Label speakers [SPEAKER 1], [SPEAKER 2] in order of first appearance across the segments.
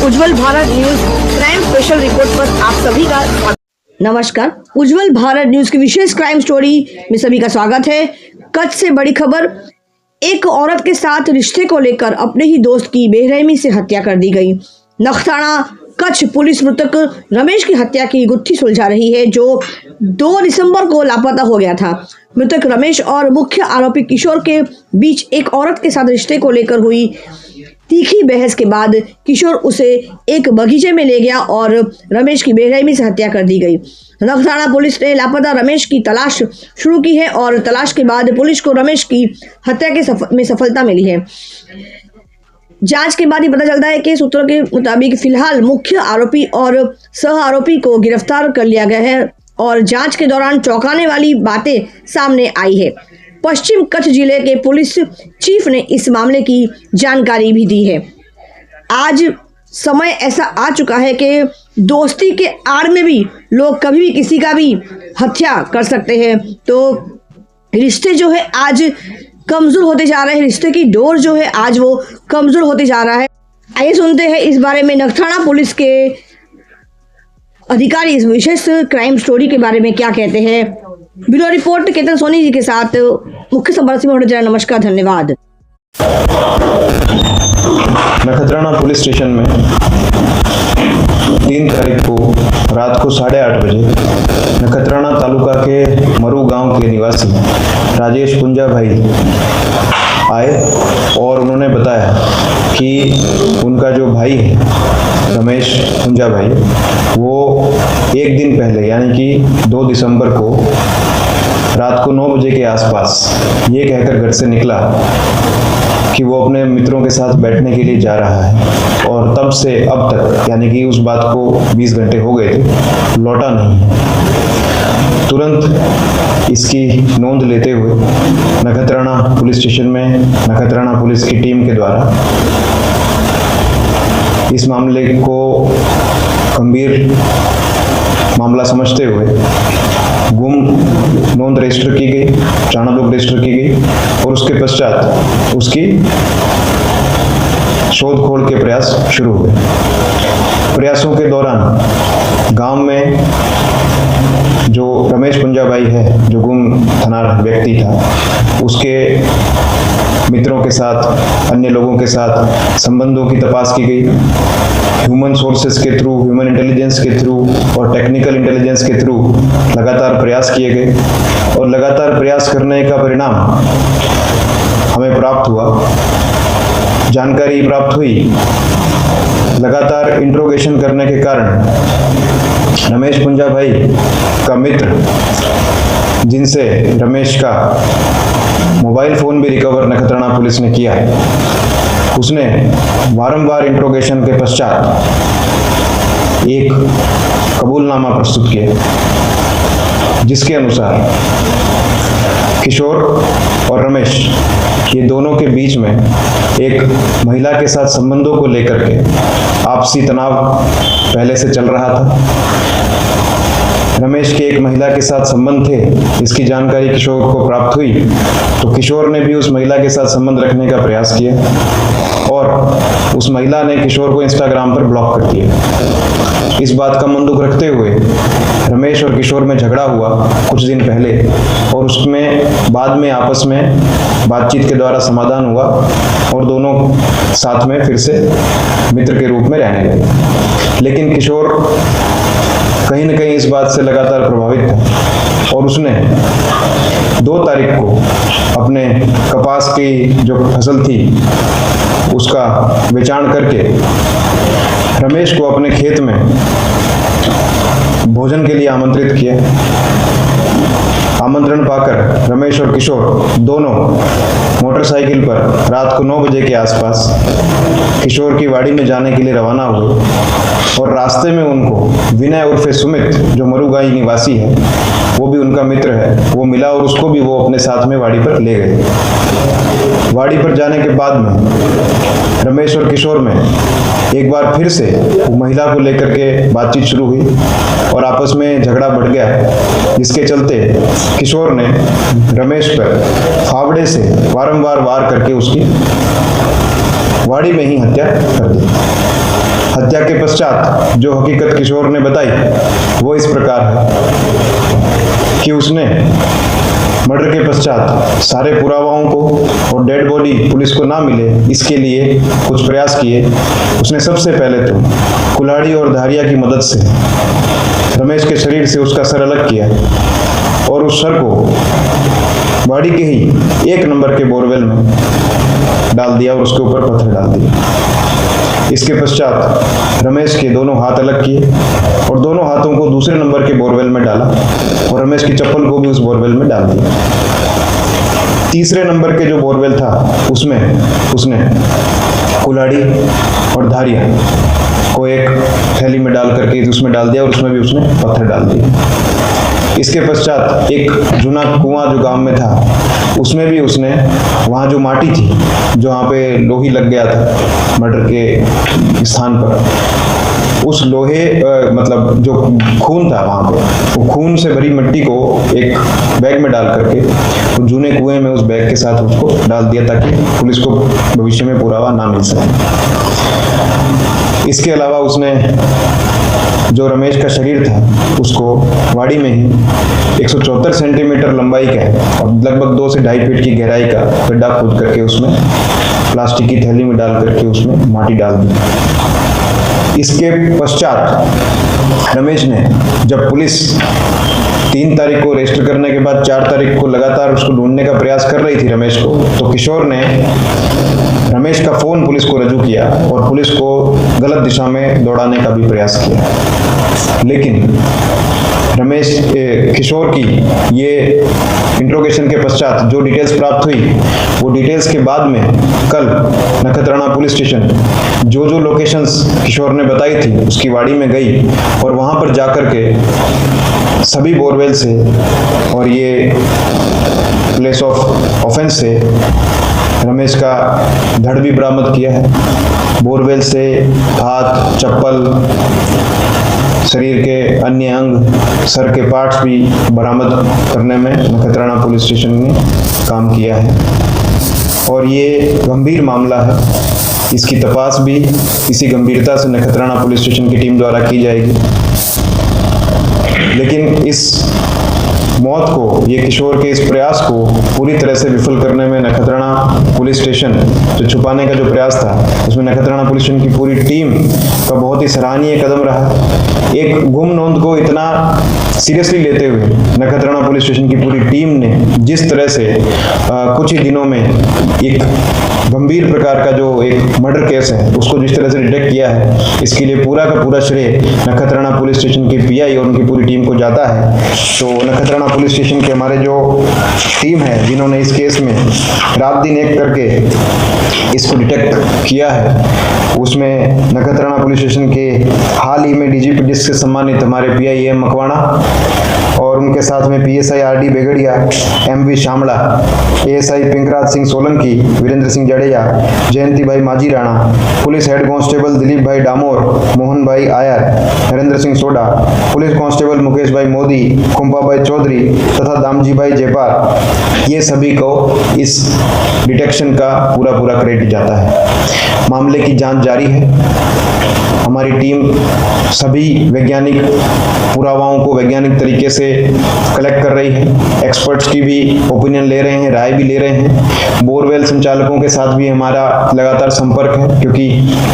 [SPEAKER 1] उज्जवल Bharat news crime special report पर आप सभी का नमस्कार। उज्जवल भारत न्यूज की विशेष क्राइम स्टोरी में सभी का स्वागत है। कच्छ से बड़ी खबर, एक औरत के साथ रिश्ते को लेकर अपने ही दोस्त की बेरहमी से हत्या कर दी गई। नखताना कच्छ पुलिस मृतक रमेश की हत्या की गुत्थी सुलझा रही है, जो 2 दिसंबर को लापता हो गया था। मृतक रमेश और मुख्य आरोपी किशोर के बीच एक औरत के साथ रिश्ते को लेकर हुई तीखी बहस के बाद किशोर उसे एक बगीचे में ले गया और रमेश की बेरहमी से हत्या कर दी गई। नखताना पुलिस ने लापता रमेश की तलाश शुरू की है और तलाश के बाद पुलिस को रमेश की हत्या में सफलता मिली है। जांच के बाद ही पता चलता है कि सूत्रों के मुताबिक फिलहाल मुख्य आरोपी और सह आरोपी को गिरफ्तार कर लिया गया है और जांच के दौरान चौंकाने वाली बातें सामने आई है। पश्चिम कच्छ जिले के पुलिस चीफ ने इस मामले की जानकारी भी दी है। आज समय ऐसा आ चुका है कि दोस्ती के आड़ में भी लोग कभी भी किसी का भी हत्या कर सकते हैं। तो रिश्ते जो है आज कमजोर होते जा रहे हैं, रिश्ते की डोर जो है आज वो कमजोर होते जा रहा है। आइए सुनते हैं इस बारे में नखताना पुलिस के अधिकारी इस विशेष क्राइम स्टोरी के बारे में क्या कहते हैं। ब्यूरो रिपोर्ट केतन सोनी जी के साथ मुख्य संवाददाता। नमस्कार, धन्यवाद।
[SPEAKER 2] नखत्राना पुलिस स्टेशन में 3 तारीख को रात को 8:30 बजे नखत्राना तालुका के मरु गांव के निवासी राजेश पुंजा भाई आए और उन्होंने बताया कि उनका जो भाई है रमेश पुंजा भाई, वो एक दिन पहले यानी कि 2 दिसंबर को रात को 9 बजे के आसपास ये कहकर घर से निकला कि वो अपने मित्रों के साथ बैठने के लिए जा रहा है और तब से अब तक यानी कि उस बात को 20 घंटे हो गए थे, लौटा नहीं है। तुरंत इसकी नोंद लेते हुए नखत्राना पुलिस स्टेशन में नखत्राना पुलिस की टीम के द्वारा इस मामले को गंभीर मामला समझते हुए गुम नोंद रजिस्टर की गई, चाणा बुक रजिस्टर की गई और उसके पश्चात उसकी शोध खोल के प्रयास शुरू हुए। प्रयासों के दौरान गांव में जो रमेश पुंजा भाई है, जो गुम थनार व्यक्ति था, उसके मित्रों के साथ, अन्य लोगों के साथ संबंधों की तपास की गई। ह्यूमन सोर्सेस के थ्रू, ह्यूमन इंटेलिजेंस के थ्रू और टेक्निकल इंटेलिजेंस के थ्रू लगातार प्रयास किए गए और लगातार प्रयास करने का परिणाम हमें प्राप्त हुआ। जानकारी प्राप्त हुई, लगातार इंट्रोगेशन करने के कारण रमेश पुंजा भाई का मित्र, जिनसे रमेश का मोबाइल फोन भी रिकवर नखत्राना पुलिस ने किया है, उसने वारंवार इंट्रोगेशन के पश्चात एक कबूलनामा प्रस्तुत किया, जिसके अनुसार किशोर और रमेश ये दोनों के बीच में एक महिला के साथ संबंधों को लेकर के आपसी तनाव पहले से चल रहा था। रमेश के एक महिला के साथ संबंध थे, इसकी जानकारी किशोर को प्राप्त हुई तो किशोर ने भी उस महिला के साथ संबंध रखने का प्रयास किया और उस महिला ने किशोर को इंस्टाग्राम पर ब्लॉक कर दिया। इस बात का मन दुख रखते हुए रमेश और किशोर में झगड़ा हुआ कुछ दिन पहले और उसमें बाद में आपस में बातचीत के द्वारा समाधान हुआ और दोनों साथ में फिर से मित्र के रूप में रहने लगे। लेकिन किशोर कहीं न कहीं इस बात से लगातार प्रभावित था और उसने 2 तारीख को अपने कपास की जो फसल थी उसका बेचान करके रमेश को अपने खेत में भोजन के लिए आमंत्रित किया। आमंत्रण पाकर रमेश और किशोर दोनों मोटरसाइकिल पर रात को 9 बजे के आसपास किशोर की वाड़ी में जाने के लिए रवाना हुए और रास्ते में उनको विनय उर्फे सुमित, जो मरुगाई निवासी है, वो भी उनका मित्र है, वो मिला और उसको भी वो अपने साथ में वाड़ी पर ले गए। वाड़ी पर जाने के बाद में रमेश और किशोर में एक बार फिर से वो महिला को लेकर के बातचीत शुरू हुई और आपस में झगड़ा बढ़ गया, जिसके चलते किशोर ने रमेश पर फावड़े से वारंवार वार करके उसकी वाड़ी में ही हत्या कर दी। हत्या के पश्चात जो हकीकत किशोर ने बताई वो इस प्रकार है कि उसने मर्डर के पश्चात सारे पुरावाओं को और डेड बॉडी पुलिस को ना मिले इसके लिए कुछ प्रयास किए। उसने सबसे पहले तो कुल्हाड़ी और धारिया की मदद से रमेश के शरीर से उसका सर अलग किया और उस सर को वाड़ी के ही 1 नंबर के बोरवेल में डाल दिया और उसके ऊपर पत्थर डाल दिया। इसके पश्चात रमेश के दोनों हाथ अलग किए और दोनों हाथों को दूसरे नंबर के बोरवेल में डाला और रमेश की चप्पल को भी उस बोरवेल में डाल दिया। तीसरे नंबर के जो बोरवेल था उसमें उसने कुल्हाड़ी और धारिया को एक थैली में डाल करके उसमें डाल दिया और उसमें भी उसने पत्थर डाल दिए। इसके पश्चात एक जूना कुआं जो गांव में था उसमें भी उसने वहाँ जो माटी थी जो वहाँ पे लोही लग गया था मर्डर के स्थान पर, उस लोहे मतलब जो खून था वहाँ पे, वो खून से भरी मिट्टी को एक बैग में डाल करके वो जूने कुएं में उस बैग के साथ उसको डाल दिया ताकि पुलिस को भविष्य में पुरावा ना मिल सके। इसके अलावा उसने जो रमेश का शरीर था उसको वाड़ी में ही 174 सेंटीमीटर लंबाई का और लगभग 2 से 2.5 फीट की गहराई का गड्ढा खोद करके उसमें प्लास्टिक की थैली में डाल करके उसमें माटी डाल दी। इसके पश्चात रमेश ने जब पुलिस 3 तारीख को रजिस्टर करने के बाद 4 तारीख को लगातार उसको ढूंढने का प्रयास कर रही थी रमेश को, तो किशोर ने रमेश का फोन पुलिस को रजू किया और पुलिस को गलत दिशा में दौड़ाने का भी प्रयास किया। लेकिन किशोर की ये इंट्रोगेशन के पश्चात जो डिटेल्स प्राप्त हुई वो डिटेल्स के बाद में कल नखत्राणा पुलिस स्टेशन जो लोकेशंस किशोर ने बताई थी उसकी वाड़ी में गई और वहां पर जाकर के सभी बोरवेल से और ये प्लेस ऑफ ऑफेंस से रमेश का धड़ भी बरामद किया है। बोरवेल से हाथ, चप्पल, शरीर के अन्य अंग, सर के पार्ट्स भी बरामद करने में नखत्राणा पुलिस स्टेशन ने काम किया है और ये गंभीर मामला है। इसकी तपास भी इसी गंभीरता से नखत्राणा पुलिस स्टेशन की टीम द्वारा की जाएगी। लेकिन इस मौत को, ये किशोर के इस प्रयास को पूरी तरह से विफल करने में नखत्राणा पुलिस स्टेशन जो छुपाने का जो प्रयास था उसमें नखत्राणा पुलिस स्टेशन की पूरी टीम का बहुत ही सराहनीय कदम रहा। एक गुम नोंद को इतना सीरियसली लेते हुए नखत्राणा पुलिस स्टेशन की पूरी टीम ने जिस तरह से कुछ ही दिनों में एक गंभीर प्रकार का जो एक मर्डर केस है उसको जिस तरह से डिटेक्ट किया है, इसके लिए पूरा का पूरा श्रेय नखत्राणा पुलिस स्टेशन के पीआई और उनकी पूरी टीम को जाता है। तो नखत्राणा पुलिस स्टेशन के हमारे जो टीम है जिन्होंने इस केस में रात दिन एक करके इसको डिटेक्ट किया है, उसमें नखत्राणा पुलिस स्टेशन के हाल ही में डीजीपी डिस्क से सम्मानित हमारे पीआई एम मकवाना और उनके साथ में PSI RD Begadia, MV Shamda, ASI Pinkraj Singh Solanki, Virendra Singh Jadeja, Jayanti bhai Majhi Rana, police head constable Dilip bhai Damor, Mohan bhai Ayar, Narendra Singh Soda, police constable Mukesh bhai Modi, कुंपा भाई चौधरी तथा दामजी भाई जयपाल, ये सभी को इस डिटेक्शन का पूरा क्रेडिट जाता है। मामले की जांच जारी है। हमारी टीम सभी वैज्ञानिक पुरावाओं को वैज्ञानिक तरीके से कलेक्ट कर रही है। एक्सपर्ट्स की भी ओपिनियन ले रहे हैं, राय भी ले रहे हैं। बोरवेल संचालकों के साथ भी हमारा लगातार संपर्क है क्योंकि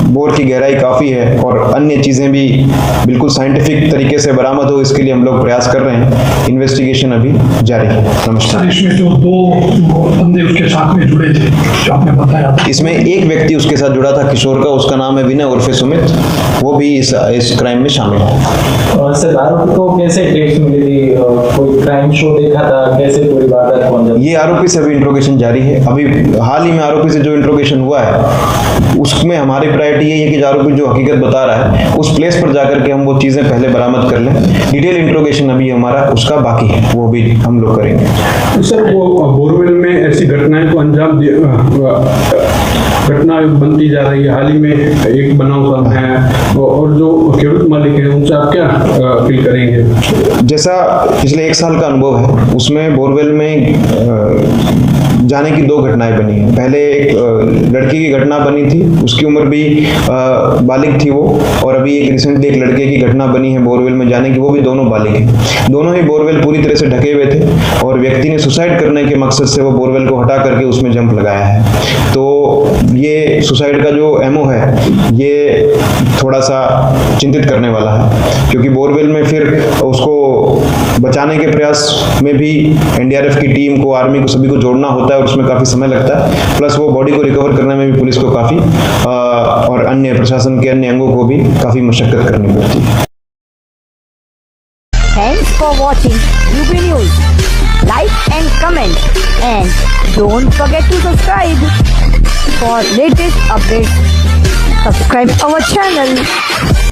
[SPEAKER 2] बोर की गहराई काफ़ी है और अन्य चीज़ें भी बिल्कुल साइंटिफिक तरीके से बरामद हो, इसके लिए हम लोग प्रयास कर रहे हैं। इन्वेस्टिगेशन अभी जारी है। नमस्कार।
[SPEAKER 3] इसमें जो 2 बंदे उसके साथ में जुड़े थे जो आपने बताया, इसमें
[SPEAKER 2] एक व्यक्ति उसके साथ जुड़ा था किशोर का, उसका नाम है विनय उर्फे सुमित, वो भी इस क्राइम में शामिल है।
[SPEAKER 4] सर आरोपी को कैसे टिप्स मिली थी? कोई क्राइम शो देखा था? कैसे पूरी वारदात पहुंचा?
[SPEAKER 2] ये आरोपी से अभी इंट्रोगेशन जारी है। अभी हाल ही में आरोपी से जो इंट्रोगेशन हुआ है उसमें हमारी प्रायोरिटी ये है कि आरोपी जो हकीकत बता रहा है उस प्लेस पर जाकर के हम वो चीजें पहले बरामद कर लें। डिटेल इंट्रोगेशन अभी हमारा उसका बाकी है, वो भी हम लोग करेंगे।
[SPEAKER 3] सर वो बोरवेल में ऐसी घटनाएं को अंजाम घटना बनती जा रही है। हाल ही में एक बनाव सामने है और जो खेडूत मालिक है उनसे आप क्या अपील करेंगे?
[SPEAKER 2] जैसा पिछले 1 साल का अनुभव है उसमें बोरवेल में जाने की 2 घटनाएं बनी हैं। पहले एक लड़की की घटना बनी थी, उसकी उम्र भी बालिग थी वो, और अभी एक रिसेंटली एक लड़के की घटना बनी है बोरवेल में जाने की, वो भी दोनों बालिग हैं। दोनों ही बोरवेल पूरी तरह से ढके हुए थे और व्यक्ति ने सुसाइड करने के मकसद से वो बोरवेल को हटा करके उसमें जंप लगाया है। तो ये सुसाइड का जो एमओ है ये थोड़ा सा चिंतित करने वाला है, क्योंकि बोरवेल में फिर उसको बचाने के प्रयास में भी एनडीआरएफ की टीम को, आर्मी को, सभी को जोड़ना होता है और उसमें काफी समय लगता है। प्लस वो बॉडी को रिकवर करने में भी पुलिस को काफी और अन्य प्रशासन के अन्य अंगों को भी काफी मशक्कत करनी पड़ती है।
[SPEAKER 1] Thanks for watching UP News. Like and comment, and don't forget to subscribe for latest updates. Subscribe our channel.